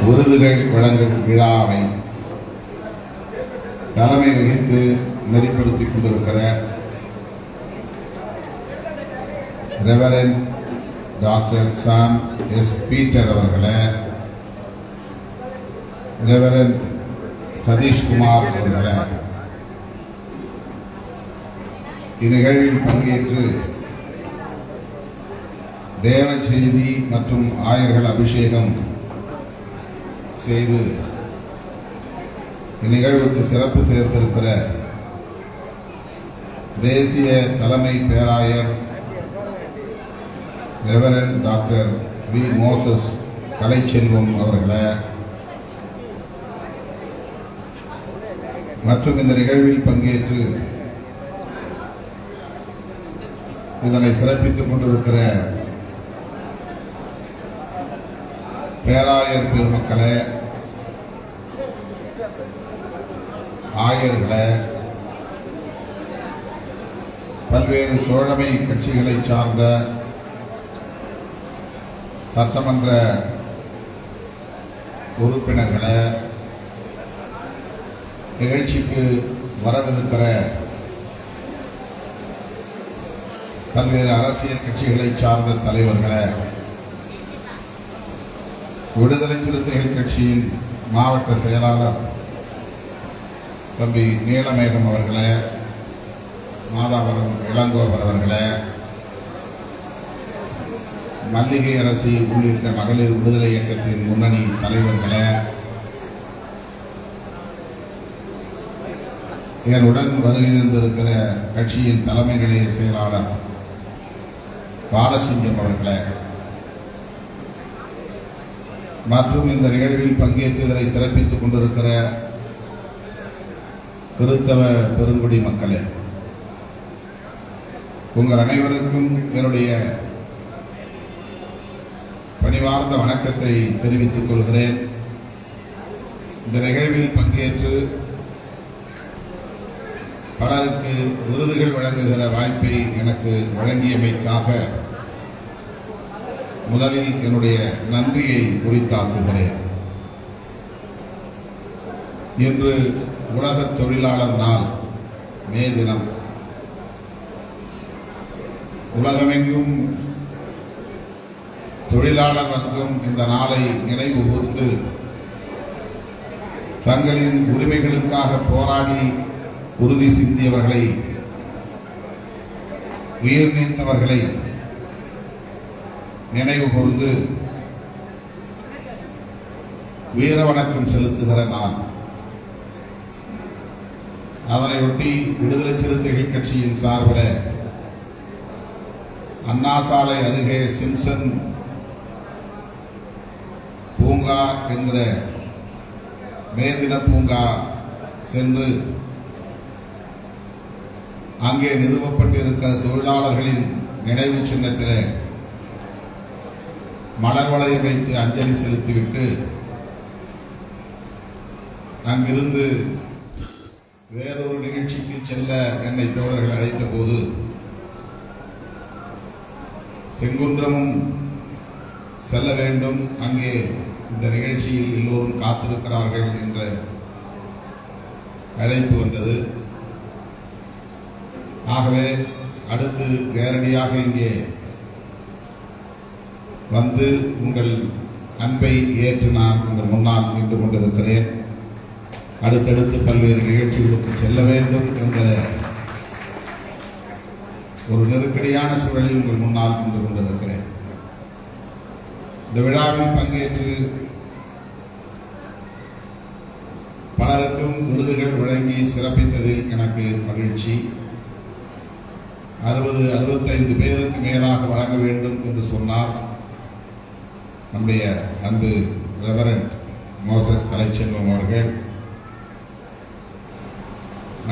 விருதுகள் வழங்கும் விழாவை தலைமை வகித்து நெறிப்படுத்திக் கொண்டிருக்கிற reverend doctor Sam S Peter அவர்களே, ரெவரண்ட் சதீஷ்குமார் அவர்களே, இந்நிகழ்வில் பங்கேற்று தேவ செய்தி மற்றும் ஆயர்கள் அபிஷேகம் செய்து இந்நிகழ்வுக்கு சிறப்பு சேர்த்திருக்கிற தேசிய தலைமை பேராயர் reverend doctor V Moses Kalaiselvam அவர்களே மற்றும் இந்த நிகழ்வில் பங்கேற்று இதனை சிறப்பித்துக் கொண்டிருக்கிற பேராயர் பெருமக்களே, ஆயர்களே, பல்வேறு தோழமை கட்சிகளை சார்ந்த சட்டமன்ற உறுப்பினர்களே, நிகழ்ச்சிக்கு வரவிருக்கிற பல்வேறு அரசியல் கட்சிகளை சார்ந்த தலைவர்களே, விடுதலை சிறுத்தைகள் கட்சியின் மாவட்ட செயலாளர் தம்பி நீலமேகம் அவர்களே, மாதாவரம் இளங்கோவர் அவர்களே, மல்லிகை அரசி உள்ளிட்ட மகளிர் விடுதலை இயக்கத்தின் முன்னணி தலைவர்களே, இதனுடன் வருகை தந்திருக்கிற கட்சியின் தலைமை நிலைய செயலாளர் பாலசிங்கம் அவர்களே மற்றும் இந்த நிகழ்வில் பங்கேற்று இதனை சிறப்பித்துக் கொண்டிருக்கிற கிறிஸ்தவ பெருங்குடி மக்களே, உங்கள் அனைவருக்கும் என்னுடைய பணிவார்ந்த வணக்கத்தை தெரிவித்துக் கொள்கிறேன். இந்த நிகழ்வில் பங்கேற்று பலருக்கு விருதுகள் வழங்குகிற வாய்ப்பை எனக்கு வழங்கியமைக்காக முதலில் என்னுடைய நன்றியை குறித்தாக்குகிறேன். இன்று உலக தொழிலாளர் நாள், மே தினம். உலகமெங்கும் தொழிலாளர் வர்க்கம் இந்த நாளை நினைவு கூர்ந்து தங்களின் உரிமைகளுக்காக போராடி உறுதி சிந்தியவர்களை, உயிர் நீத்தவர்களை நினைவு கூர்ந்து வீர வணக்கம் செலுத்துகிற நாள். அதனையொட்டி விடுதலை சிறுத்தைகள் கட்சியின் சார்பில் அண்ணா சாலை அருகே சிம்சன் பூங்கா என்கிற மேதின பூங்கா சென்று அங்கே நிறுவப்பட்டிருக்கிற தொழிலாளர்களின் நினைவு சின்னத்தில் மலர் வளையம் வைத்து அஞ்சலி செலுத்திவிட்டு அங்கிருந்து வேறொரு நிகழ்ச்சிக்கு செல்ல என்னை தோழர்கள் அழைத்த போது செங்குன்றமும் செல்ல வேண்டும், அங்கே இந்த நிகழ்ச்சியில் எல்லோரும் காத்திருக்கிறார்கள் என்ற அழைப்பு வந்தது. ஆகவே அடுத்து நேரடியாக இங்கே வந்து உங்கள் அன்பை ஏற்று நான் உங்கள் முன்னால் நின்று கொண்டிருக்கிறேன். அடுத்தடுத்து பல்வேறு நிகழ்ச்சிகளுக்கு செல்ல வேண்டும் என்கிற ஒரு நெருக்கடியான சூழலில் உங்கள் முன்னால் நின்று கொண்டிருக்கிறேன். இந்த விழாவில் பங்கேற்று பலருக்கும் விருதுகள் வழங்கி சிறப்பித்ததில் எனக்கு மகிழ்ச்சி. 60-65 பேருக்கு மேலாக வழங்க வேண்டும் என்று சொன்னார் நம்முடைய அன்பு ரெவரண்ட் மோசஸ் கலைச்செல்வம் அவர்கள்.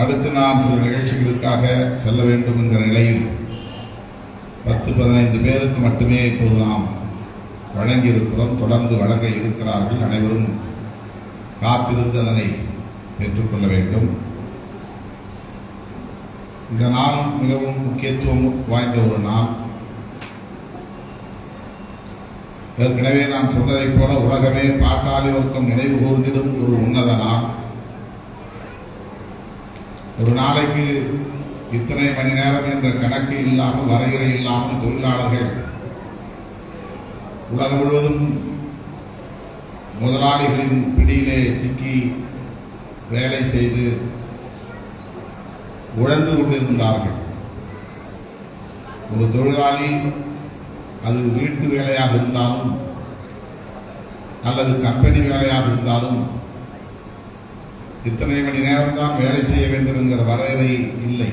அடுத்து நான் சில நிகழ்ச்சிகளுக்காக செல்ல வேண்டும் என்ற நிலையில் 10-15 பேருக்கு மட்டுமே இப்போது நாம் வழங்கியிருக்கிறோம். தொடர்ந்து வழங்க இருக்கிறார்கள். அனைவரும் காத்திருந்து அதனை பெற்றுக்கொள்ள வேண்டும். இந்த நாள் மிகவும் முக்கியத்துவம் வாய்ந்த ஒரு நாள். ஏற்கனவே நான் சொன்னதைப் போல உலகமே பாட்டாளி வர்க்கம் நினைவு கூர்ந்திடும் ஒரு உன்னத நாள். ஒரு நாளைக்கு இத்தனை மணி நேரம் என்ற கணக்கு இல்லாமல், வரையறை இல்லாமல் தொழிலாளர்கள் உலகம் முழுவதும் முதலாளிகளின் பிடியிலே சிக்கி வேலை செய்து உழன்று கொண்டிருந்தார்கள். ஒரு தொழிலாளி அது வீட்டு வேலையாக இருந்தாலும் அல்லது கம்பெனி வேலையாக இருந்தாலும் இத்தனை மணி நேரம் தான் வேலை செய்ய வேண்டும் என்கிற வரையறை இல்லை.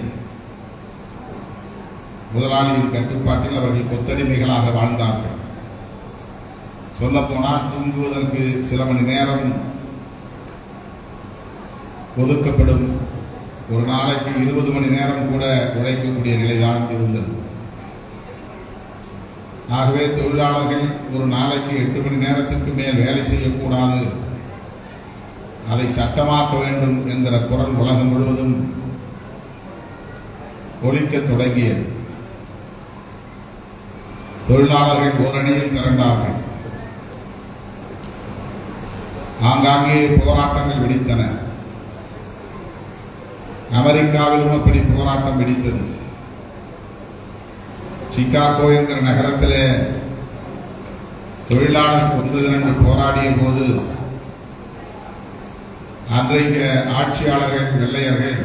முதலாளியின் கட்டுப்பாட்டில் அவர்கள் கொத்தடிமைகளாக வாழ்ந்தார்கள். சொல்லப்போனால் தூங்குவதற்கு சில மணி நேரம் ஒதுக்கப்படும். ஒரு நாளைக்கு 20 மணி நேரம் கூட உழைக்கக்கூடிய நிலைதான் இருந்தது. ஆகவே தொழிலாளர்கள் ஒரு நாளைக்கு 8 மணி நேரத்திற்கு மேல் வேலை செய்யக்கூடாது, அதை சட்டமாக்க வேண்டும் என்கிற குரல் உலகம் முழுவதும் ஒலிக்க தொடங்கியது. தொழிலாளர்கள் ஓரணியில் திரண்டார்கள். ஆங்காங்கே போராட்டங்கள் வெடித்தன. அமெரிக்காவிலும் அப்படி போராட்டம் வெடித்தது. சிகாகோ என்கிற நகரத்திலே தொழிலாளர் ஒன்று திரண்டு போராடிய போது அன்றைய ஆட்சியாளர்கள் வெள்ளையர்கள்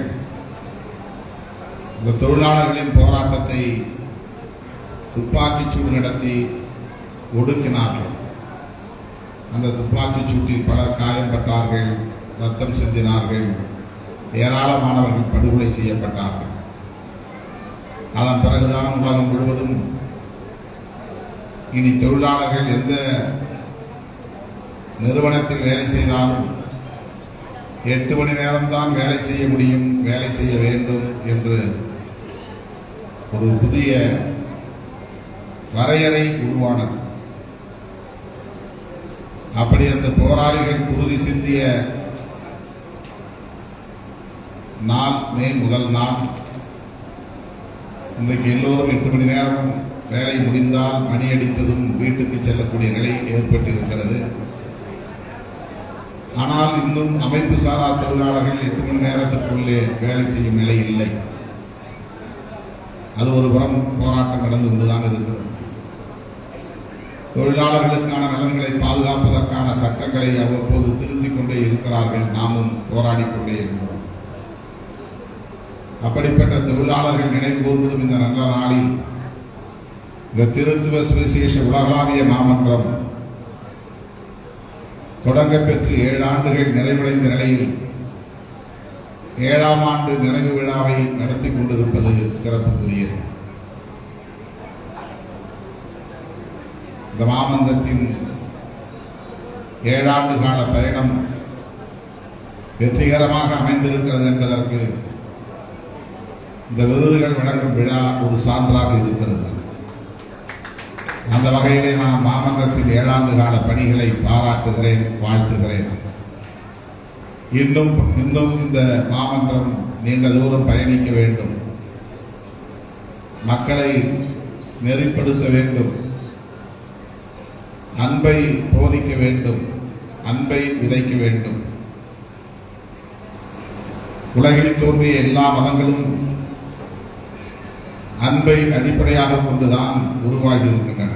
இந்த தொழிலாளர்களின் போராட்டத்தை துப்பாக்கிச் சூடு நடத்தி ஒடுக்கினார்கள். அந்த துப்பாக்கிச் சூட்டில் பலர் காயப்பட்டார்கள், ரத்தம் சிந்தினார்கள், ஏராளமானவர்கள் படுகொலை செய்யப்பட்டார்கள். அதன் பிறகுதான் உலகம் முழுவதும் இனி தொழிலாளர்கள் எந்த நிறுவனத்தில் வேலை செய்தாலும் 8 மணி நேரம்தான் வேலை செய்ய முடியும், வேலை செய்ய வேண்டும் என்று ஒரு புதிய வரையறை உருவானது. அப்படி அந்த போராளிகள் குருதி சிந்திய நாள் மே முதல் நாள். இன்றைக்கு எல்லோரும் 8 மணி நேரம் வேலை முடிந்தால் மணி அடித்ததும் வீட்டுக்கு செல்லக்கூடிய நிலை ஏற்பட்டிருக்கிறது. ஆனால் இன்னும் அமைப்பு சாரா தொழிலாளர்கள் 8 மணி நேரத்திற்குள்ளே வேலை செய்யும் நிலை இல்லை. அது ஒரு புறம் போராட்டம் நடந்து கொண்டுதான் இருக்கிறது. தொழிலாளர்களுக்கான நலன்களை பாதுகாப்பதற்கான சட்டங்களை அவ்வப்போது திருத்திக் கொண்டே இருக்கிறார்கள். நாமும் போராடி கொண்டே இருக்கிறோம். அப்படிப்பட்ட தொழிலாளர்கள் நினைவு கூர்வதும் இந்த நல்ல நாளில் இந்த திருத்துவ சுவிசேஷ உலகளாவிய மாமன்றம் தொடங்கப்பெற்று 7 ஆண்டுகள் நிறைவடைந்த நிலையில் 7ஆம் ஆண்டு நிறைவு விழாவை நடத்தி கொண்டிருப்பது சிறப்புக்குரியது. இந்த மாமன்றத்தின் 7 ஆண்டு கால பயணம் வெற்றிகரமாக அமைந்திருக்கிறது என்பதற்கு இந்த விருதுகள் வழங்கும் விழா ஒரு சான்றாக இருக்கிறது. அந்த வகையிலே நான் மாமன்றத்தின் 7 ஆண்டு கால பணிகளை பாராட்டுகிறேன், வாழ்த்துகிறேன். இன்னும் இந்த மாமன்றம் நீண்ட தூரம் பயணிக்க வேண்டும், மக்களை நெறிப்படுத்த வேண்டும், அன்பை போதிக்க வேண்டும், அன்பை விதைக்க வேண்டும். உலகில் தோன்றிய எல்லா மதங்களும் அன்பை அடிப்படையாக கொண்டுதான் உருவாகி இருக்கின்றன.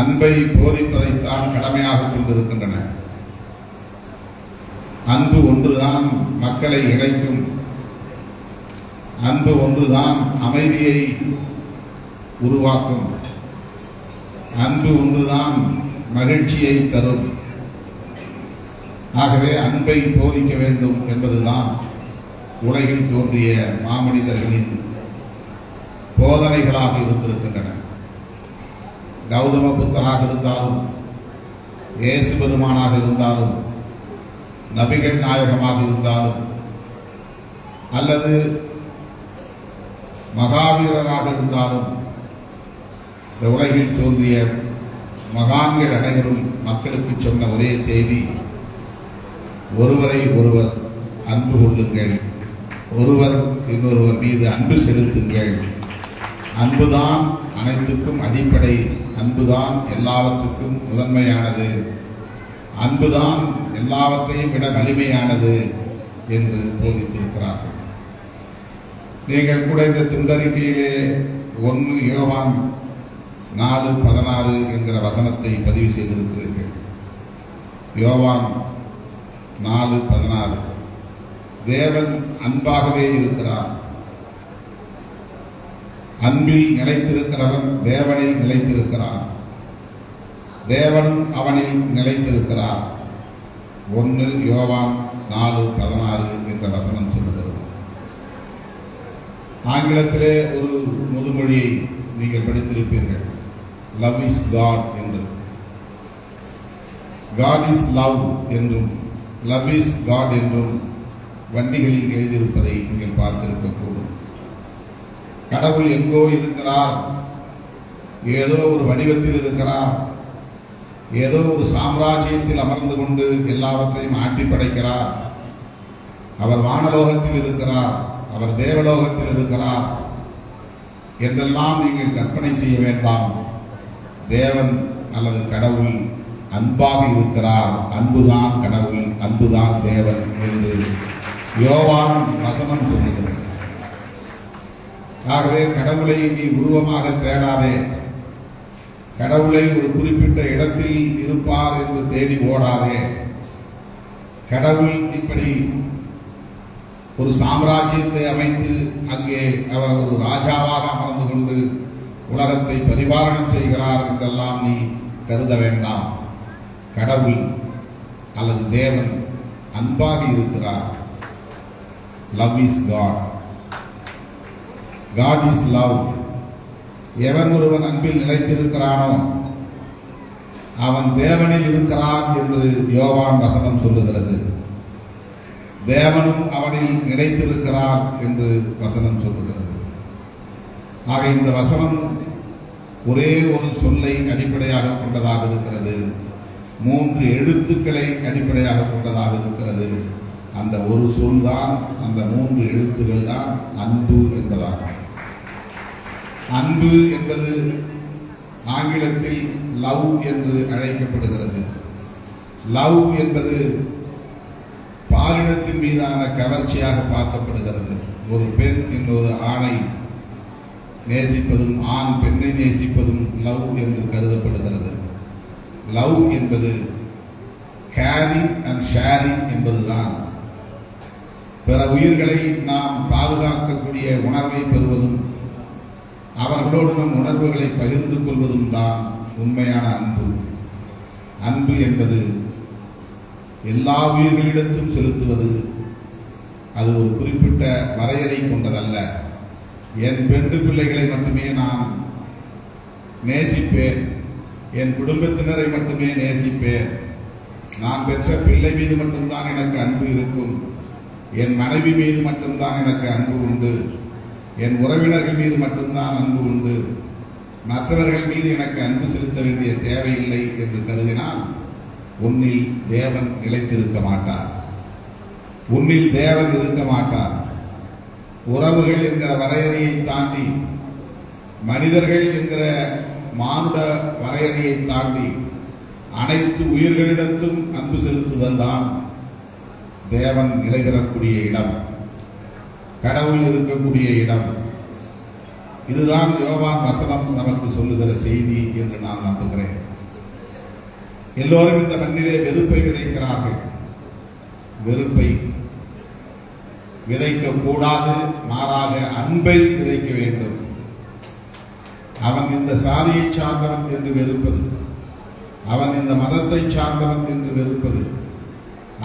அன்பை போதிப்பதைத்தான் கடமையாக கொண்டிருக்கின்றன. அன்பு ஒன்றுதான் மக்களை இணைக்கும். அன்பு ஒன்றுதான் அமைதியை உருவாக்கும். அன்பு ஒன்றுதான் மகிழ்ச்சியை தரும். ஆகவே அன்பை போதிக்க வேண்டும் என்பதுதான் உலகில் தோன்றிய மாமனிதர்களின் போதனைகளாக இருந்திருக்கின்றன. கௌதம புத்தராக இருந்தாலும், இயேசு பெருமானாக இருந்தாலும், நபிகள் நாயகமாக இருந்தாலும், அல்லது மகாவீரராக இருந்தாலும், இந்த உலகில் தோன்றிய மகான்கள் அனைவரும் மக்களுக்கு சொன்ன ஒரே செய்தி, ஒருவரை ஒருவர் அன்பு கொள்ளுங்கள், ஒருவர் இன்னொருவர் மீது அன்பு செலுத்துங்கள். அன்புதான் அனைத்துக்கும் அடிப்படை. அன்புதான் எல்லாவற்றுக்கும் முதன்மையானது, அன்புதான் எல்லாவற்றையும் விட வலிமையானது என்று போதித்திருக்கிறார்கள். நீங்கள் கூட இந்த துண்டறிக்கையிலே 1 யோவான் 4:16 என்கிற வசனத்தை பதிவு செய்திருக்கிறீர்கள். யோவான் 4:16 தேவன் அன்பாகவே இருக்கிறார், அன்பில் நிலைத்திருக்கிறவன் தேவனில் நிலைத்திருக்கிறான், தேவனும் அவனில் நிலைத்திருக்கிறார். 1 யோவான் 4:16 என்ற வசனம் சொல்லுகிறது. ஆங்கிலத்திலே ஒரு முதுமொழியை நீங்கள் படித்திருப்பீர்கள், லவ் இஸ் காட் என்று. காட் இஸ் லவ் என்றும் லவ் இஸ் காட் என்றும் வண்டிகளில் எழுதியிருப்பதை நீங்கள் பார்த்திருக்கக்கூடும். கடவுள் எங்கோ இருக்கிறார், ஏதோ ஒரு வடிவத்தில் இருக்கிறார், ஏதோ ஒரு சாம்ராஜ்யத்தில் அமர்ந்து கொண்டு எல்லாவற்றையும் ஆட்டி படைக்கிறார். அவர் வானலோகத்தில் இருக்கிறார், அவர் தேவலோகத்தில் இருக்கிறார் என்றெல்லாம் நீங்கள் கற்பனை செய்ய வேண்டாம். தேவன் அல்லது கடவுள் அன்பாக இருக்கிறார், அன்புதான் கடவுள், அன்புதான் தேவன் என்று யோவான் வசனம் சொல்லுகிறது. ஆகவே கடவுளை நீ உருவமாக தேடாதே, கடவுளை ஒரு குறிப்பிட்ட இடத்தில் இருப்பார் என்று தேடி ஓடாதே. கடவுள் இப்படி ஒரு சாம்ராஜ்யத்தை அமைத்து அங்கே அவர் ஒரு ராஜாவாக அமர்ந்து கொண்டு உலகத்தை பரிபாலனம் செய்கிறார் என்றெல்லாம் நீ கருத வேண்டாம். கடவுள் அல்லது தேவன் அன்பாக இருக்கிறார். Love is God, God is love. எவன் ஒருவன் அன்பில் நிலைத்திருக்கிறானோ அவன் தேவனில் இருக்கிறான் என்று யோவான் வசனம் சொல்லுகிறது. தேவனும் அவனில் நிலைத்திருக்கிறார் என்று வசனம் சொல்லுகிறது. ஆக இந்த வசனம் ஒரே ஒரு சொல்லை அடிப்படையாக கொண்டதாக இருக்கிறது, 3 எழுத்துக்களை அடிப்படையாக கொண்டதாக இருக்கிறது. அந்த ஒரு சொல் தான், அந்த 3 எழுத்துக்கள் தான் அன்பு என்பதாகும். அன்பு என்பது ஆங்கிலத்தில் லவ் என்று அழைக்கப்படுகிறது. லவ் என்பது பாலினத்தின் மீதான கவர்ச்சியாக பார்க்கப்படுகிறது. ஒரு பெண் இன்னொரு ஆணை நேசிப்பதும் ஆண் பெண்ணை நேசிப்பதும் லவ் என்று கருதப்படுகிறது. லவ் என்பது கேரிங் அண்ட் ஷேரிங் என்பதுதான். பிற உயிர்களை நாம் பாதுகாக்கக்கூடிய உணர்வை பெறுவதும் அவர்களோடு நம் உணர்வுகளை பகிர்ந்து கொள்வதும் தான் உண்மையான அன்பு. அன்பு என்பது எல்லா உயிர்களிடத்தும் செலுத்துவது. அது ஒரு குறிப்பிட்ட வரையறை கொண்டதல்ல. என் பெண்டு பிள்ளைகளை மட்டுமே நான் நேசிப்பேன், என் குடும்பத்தினரை மட்டுமே நேசிப்பேன், நான் பெற்ற பிள்ளை மீது மட்டும்தான் எனக்கு அன்பு இருக்கும், என் மனைவி மீது மட்டும்தான் எனக்கு அன்பு உண்டு, என் உறவினர்கள் மீது மட்டும்தான் அன்பு உண்டு, மற்றவர்கள் மீது எனக்கு அன்பு செலுத்த வேண்டிய தேவையில்லை என்று கருதினால் உன்னில் தேவன் நிலைத்திருக்க மாட்டார், உன்னில் தேவன் இருக்க மாட்டார். உறவுகள் என்கிற வரையறையை தாண்டி, மனிதர்கள் என்கிற மானுட வரையறையை தாண்டி அனைத்து உயிர்களிடத்தும் அன்பு செலுத்துதல் தான் தேவன் நிலைபெறக்கூடிய இடம், கடவுள் இருக்கக்கூடிய இடம். இதுதான் யோவான் வசனம் நமக்கு சொல்லுகிற செய்தி என்று நான் நம்புகிறேன். எல்லோரும் இந்த மண்ணிலே வெறுப்பை விதைக்கிறார்கள். வெறுப்பை விதைக்க கூடாது, மாறாக அன்பை விதைக்க வேண்டும். அவன் இந்த சாதியை சார்ந்தவன் என்று வெறுப்பது, அவன் இந்த மதத்தை சார்ந்தவன் என்று வெறுப்பது,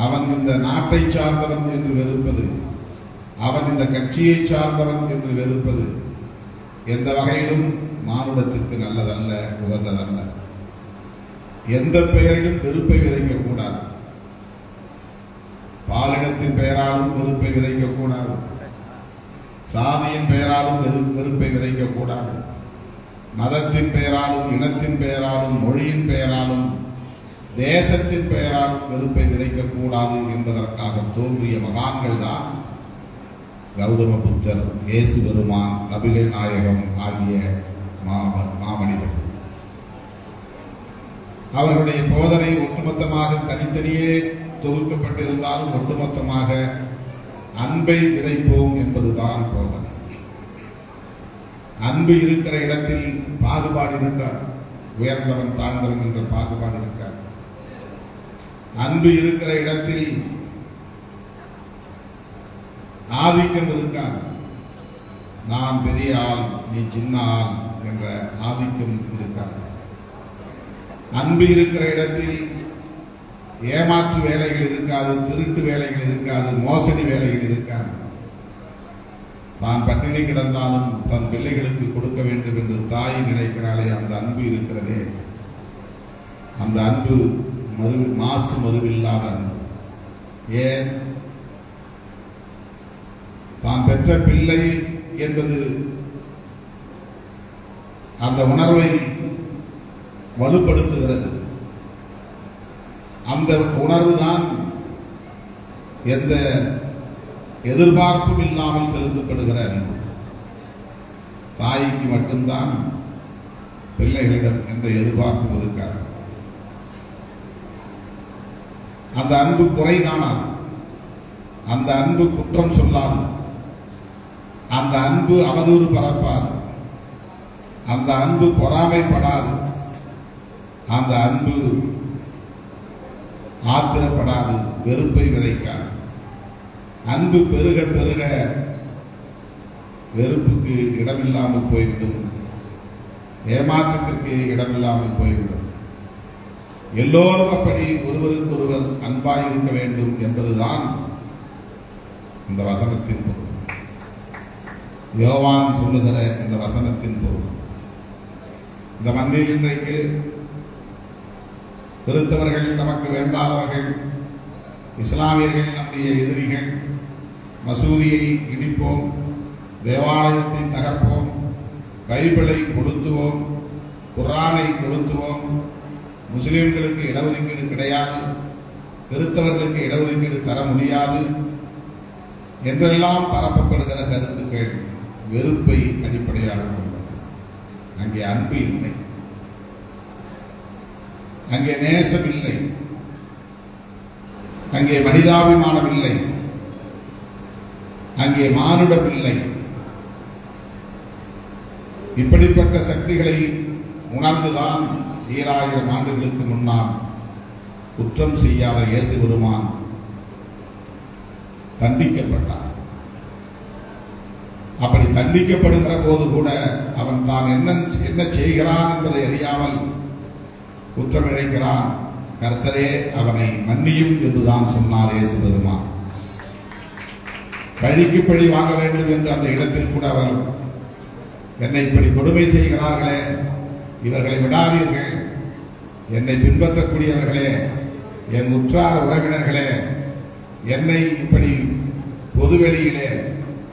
அவன் இந்த நாட்டை சார்ந்தவன் என்று வெறுப்பது, அவன் இந்த கட்சியை சார்ந்தவன் என்று வெறுப்பது எந்த வகையிலும் மானுடத்திற்கு நல்லதல்ல, உகந்ததல்ல. எந்த பெயரிலும் வெறுப்பை விதைக்கக்கூடாது. பாலினத்தின் பெயராலும் வெறுப்பை விதைக்கக்கூடாது, சாதியின் பெயராலும் வெறுப்பை விதைக்கக்கூடாது, மதத்தின் பெயராலும், இனத்தின் பெயராலும், மொழியின் பெயராலும், தேசத்தின் பெயராலும் வெறுப்பை விதைக்கக்கூடாது என்பதற்காக தோன்றிய மகான்கள் தான் கௌதம புத்தர், இயேசு பெருமான், நபிகள் நாயகம் ஆகிய மாமனிதர்கள். அவர்களுடைய போதனை ஒட்டுமொத்தமாக தனித்தனியே தொகுக்கப்பட்டிருந்தாலும் ஒட்டுமொத்தமாக அன்பை விதைப்போம் என்பதுதான் போதனை. அன்பு இருக்கிற இடத்தில் பாகுபாடு இருக்காது. உயர்ந்தவன் தாழ்ந்தவன் என்ற பாகுபாடு இருக்காது. அன்பு இருக்கிற இடத்தில் ஆதிக்கம் இருக்காது. நான் பெரிய ஆள், நீ சின்ன ஆள் என்ற ஆதிக்கம் இருக்காது. அன்பு இருக்கிற இடத்தில் ஏமாற்று வேலைகள் இருக்காது, திருட்டு வேலைகள் இருக்காது, மோசடி வேலைகள் இருக்காது. தான் பட்டினி கிடந்தாலும் தன் பிள்ளைகளுக்கு கொடுக்க வேண்டும் என்று தாய் நினைக்கிறாளே, அந்த அன்பு இருக்கிறதே, அந்த அன்பு மாசு மறுவில்லாத அன்பு. ஏன்? தான் பெற்ற பிள்ளை என்பது அந்த உணர்வை வலுப்படுத்துகிறது. அந்த உணர்வு தான் எந்த எதிர்பார்ப்பும் இல்லாமல் செலுத்தப்படுகிற அன்பு. தாய்க்கு மட்டும்தான் பிள்ளைகளிடம் எந்த எதிர்பார்ப்பும் இருக்காது. அந்த அன்பு குறை காணாது. அந்த அன்பு குற்றம் சொல்லாது. அந்த அன்பு அவதூறு பரப்பாது. அந்த அன்பு பொறாமைப்படாது. அந்த அன்பு ஆத்திரப்படாது, வெறுப்பை விதைக்காது. அன்பு பெருக பெருக வெறுப்புக்கு இடமில்லாமல் போய்விடும், ஏமாற்றத்திற்கு இடமில்லாமல் போய்விடும். எல்லோரும் அப்படி ஒருவருக்கு ஒருவர் அன்பாய் இருக்க வேண்டும் என்பதுதான் இந்த வசனத்தின் பொருள். யோவான் சொல்லுகிற இந்த வசனத்தின் பொருள். இந்த மண்ணில் இன்றைக்கு கிறிஸ்தவர்கள் நமக்கு வேண்டாதவர்கள், இஸ்லாமியர்கள் நம்முடைய எதிரிகள், மசூதியை இடிப்போம், தேவாலயத்தை தகர்ப்போம், பைபிளை கொளுத்துவோம், குர்ஆனை கொளுத்துவோம், முஸ்லிம்களுக்கு இடஒதுக்கீடு கிடையாது, கிறிஸ்தவர்களுக்கு இடஒதுக்கீடு தர முடியாது என்றெல்லாம் பரப்பப்படுகிற கருத்துக்கள் வெறுப்பை அடிப்படையாக கொண்டது. அங்கே அன்பு இல்லை, அங்கே நேசம் இல்லை, அங்கே மனிதாபிமானம் இல்லை, அங்கே மானுடம் இல்லை. இப்படிப்பட்ட சக்திகளை உணர்ந்துதான் 2000 ஆண்டுகளுக்கு முன்னால் குற்றம் செய்யாத இயேசு பெருமான் தண்டிக்கப்பட்டார். அப்படி தண்டிக்கப்படுகிற போது கூட அவன் தான் என்ன செய்கிறான் என்பதை அறியாமல் குற்றம் இழைக்கிறான். கர்த்தரே அவனை மன்னியும் என்றுதான் சொன்னார் இயேசு பெருமான். பழிக்கு பழி வாங்க வேண்டும் என்று அந்த இடத்தில் கூட அவர், என்னை இப்படி கொடுமை செய்கிறார்களே, இவர்களை விடாதீர்கள், என்னை பின்பற்றக்கூடியவர்களே, என் உற்றார உறவினர்களே, என்னை இப்படி பொதுவெளியிலே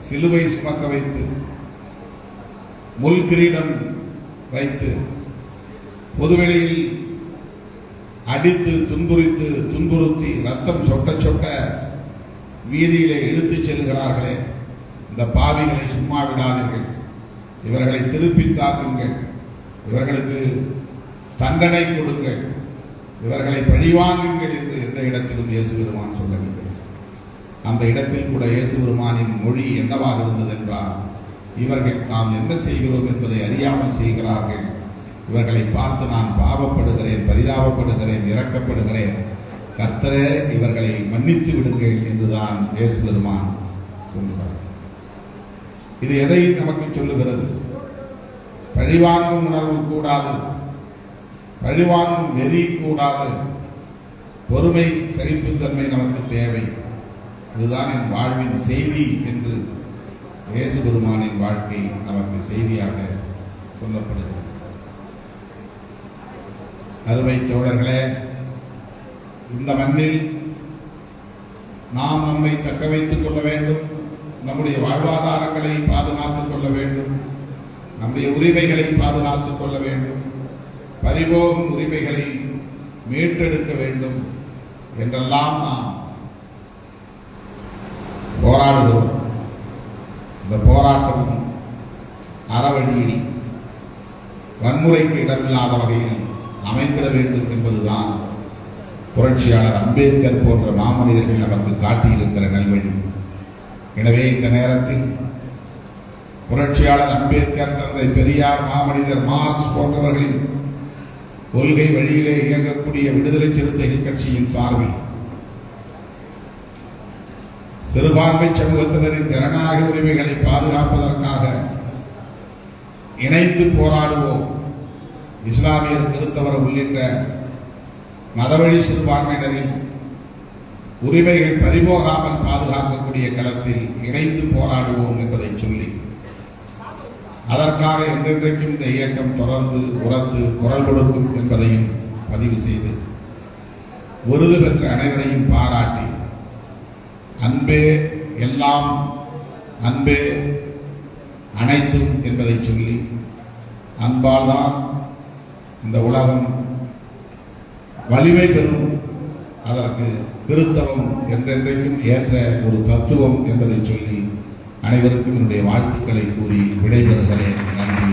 சிலுவை சுமக்க வைத்து, முள் கிரீடம் வைத்து, பொதுவெளியில் அடித்து துன்புறுத்தி ரத்தம் சொட்ட சொட்ட வீதியிலே இழுத்துச் செல்கிறார்களே, இந்த பாவிகளை சும்மா விடாதீர்கள், இவர்களை திருப்பி தாக்குங்கள், இவர்களுக்கு தண்டனை கொடுங்கள், இவர்களை பழிவாங்குங்கள் என்று எந்த இடத்திலும் இயேசு பெருமான் சொல்லவில்லை. அந்த இடத்தில் கூட இயேசு பெருமானின் மொழி என்னவாக இருந்தது என்றால், இவர்கள் தாம் என்ன செய்கிறோம் என்பதை அறியாமல் செய்கிறார்கள், இவர்களை பார்த்து நான் பாவப்படுகிறேன், பரிதாபப்படுகிறேன், இரக்கப்படுகிறேன், கர்த்தரே இவர்களை மன்னித்து விடுங்கள் என்றுதான் இயேசு பெருமான் சொல்லுகிறார். இது எதை நமக்கு சொல்லுகிறது? பழிவாங்கும் உணர்வு கூடாது, பழிவாங்கும் நெறி கூடாது, பொறுமை சகிப்புத்தன்மை நமக்கு தேவை. அதுதான் என் வாழ்வின் செய்தி என்று இயேசு பெருமானின் வாழ்க்கை நமக்கு செய்தியாக சொல்லப்படுகிறது. அருமை தோழர்களே, இந்த மண்ணில் நாம் நம்மை தக்க வைத்துக் கொள்ள வேண்டும், நம்முடைய வாழ்வாதாரங்களை பாதுகாத்துக் கொள்ள வேண்டும், நம்முடைய உரிமைகளை பாதுகாத்துக் கொள்ள வேண்டும், பறிபோகும் உரிமைகளை மீட்டெடுக்க வேண்டும் என்றெல்லாம் நாம் போராடுகிறோம். இந்த போராட்டம் அறவழியில், வன்முறைக்கு இடமில்லாத வகையில் அமைந்திட வேண்டும் என்பதுதான் புரட்சியாளர் அம்பேத்கர் போன்ற மாமனிதர்கள் நமக்கு காட்டியிருக்கிற நல்வழி. எனவே இந்த நேரத்தில் புரட்சியாளர் அம்பேத்கர், தந்தை பெரியார், மாமனிதர் மார்க்ஸ் போன்றவர்களின் கொள்கை வழியிலே இயங்கக்கூடிய விடுதலை சிறுத்தைகள் கட்சியின் சார்பில் சிறுபான்மை சமூகத்தினரின் ஜனநாயக உரிமைகளை பாதுகாப்பதற்காக இணைந்து போராடுவோம். இஸ்லாமியர், கிறிஸ்தவர் உள்ளிட்ட மதவழி சிறுபான்மையினரின் உரிமைகள் பறிபோகாமல் பாதுகாக்கக்கூடிய களத்தில் இணைந்து போராடுவோம் என்பதை சொல்லி, அதற்காக என்றென்றைக்கும் இந்த இயக்கம் தொடர்ந்து உரத்து குரல் கொடுக்கும் என்பதையும் பதிவு செய்து, விருது பெற்ற அனைவரையும் பாராட்டி, அன்பே எல்லாம், அன்பே அனைத்தும் என்பதை சொல்லி, அன்பால் தான் இந்த உலகம் வலிமை பெறும், அதற்கு கிறிஸ்தவம் என்றென்றைக்கும் ஏற்ற ஒரு தத்துவம் என்பதை சொல்லி அனைவருக்கும் என்னுடைய வாழ்த்துக்களை கூறி விடைபெறுகிறேன். நன்றி.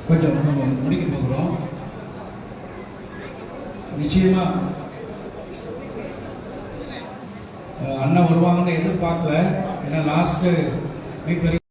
கொஞ்சம் நம்ம முடிக்க போகிறோம். நிச்சயமா அண்ணா வருவாங்கன்னு எதிர்பார்க்கல. ஏன்னா லாஸ்ட் மீட்